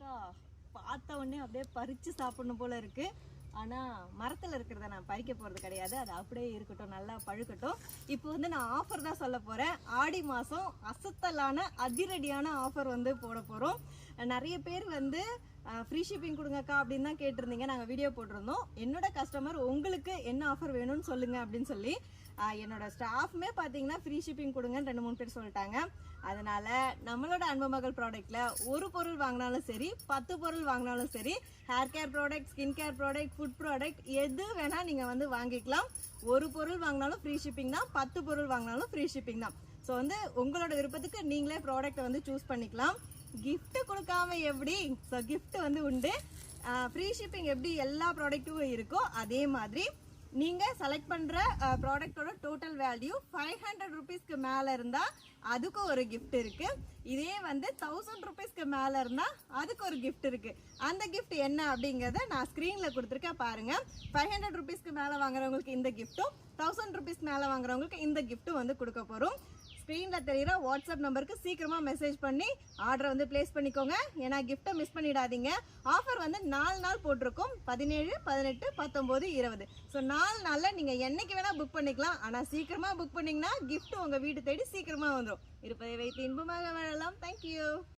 முருங்கைக்காய் பார்த்த உடனே அப்படியே பறிச்சு சாப்பிடணும் போல இருக்கு. ஆனா மரத்துல இருக்கிறத நான் பறிக்க போறது கிடையாது, அது அப்படியே இருக்கட்டும், நல்லா பழுக்கட்டும். இப்போ வந்து நான் ஆஃபர் தான் சொல்ல போறேன். ஆடி மாசம் அசத்தலான அதிரடியான ஆஃபர் வந்து போட போறோம். நிறைய பேர் வந்து ஃப்ரீ ஷிப்பிங் கொடுங்கக்கா அப்படின்னு தான் கேட்டிருந்தீங்க. நாங்கள் வீடியோ போட்டிருந்தோம். என்னோட கஸ்டமர் உங்களுக்கு என்ன ஆஃபர் வேணும்னு சொல்லுங்க அப்படின்னு சொல்லி என்னோட ஸ்டாஃப்மே பார்த்தீங்கன்னா ஃப்ரீ ஷிப்பிங் கொடுங்கன்னு 2-3 பேர் சொல்லிட்டாங்க. அதனால நம்மளோட அன்பு மகள் ப்ராடக்ட்ல ஒரு பொருள் வாங்கினாலும் சரி, 10 பொருள் வாங்கினாலும் சரி, hair care product, skin care product, food product எது வேணா நீங்க வந்து வாங்கிக்கலாம். ஒரு பொருள் வாங்கினாலும் ஃப்ரீ ஷிப்பிங் தான், 10 பொருள் வாங்கினாலும் ஃப்ரீ ஷிப்பிங் தான். ஸோ வந்து உங்களோட விருப்பத்துக்கு நீங்களே ப்ராடக்ட்டை வந்து சூஸ் பண்ணிக்கலாம். கிஃப்ட் கொடுக்காம எப்படி? ஸோ கிஃப்ட் வந்து உண்டு. ஃப்ரீ ஷிப்பிங் எப்படி எல்லா ப்ராடக்ட்டும் இருக்கோ அதே மாதிரி நீங்க செலக்ட் பண்ற ப்ராடக்டோட டோட்டல் வேல்யூ 500 ருபீஸ்க்கு மேல இருந்தா அதுக்கு ஒரு கிஃப்ட் இருக்கு. இதே வந்து 1000 ருபீஸ்க்கு மேல இருந்தா அதுக்கு ஒரு கிஃப்ட் இருக்கு. அந்த கிஃப்ட் என்ன அப்படிங்கறத நான் ஸ்கிரீன்ல கொடுத்துருக்கேன் பாருங்க. 500 ருபீஸ்க்கு மேல வாங்குறவங்களுக்கு இந்த கிஃப்ட்டும், 1000 ருபீஸ் மேல வாங்குறவங்களுக்கு இந்த கிஃப்ட்டும் வந்து கொடுக்க போறோம். ஸ்க்ரீன்ல தெரியுற வாட்ஸ்அப் நம்பருக்கு சீக்கிரமா மெசேஜ் பண்ணி ஆர்டர் வந்து பிளேஸ் பண்ணிக்கோங்க. ஏன்னா கிஃப்ட்டை மிஸ் பண்ணிடாதீங்க. ஆஃபர் வந்து 4 நாள் போட்டிருக்கோம், 17, 18, 19, 20. ஸோ 4 நாள்ல நீங்க என்னைக்கு வேணா புக் பண்ணிக்கலாம். ஆனா சீக்கிரமா புக் பண்ணீங்கன்னா கிஃப்ட் உங்க வீடு தேடி சீக்கிரமா வந்துடும். இருப்பதை வைத்து இன்பமாக வாழலாம். தேங்க்யூ.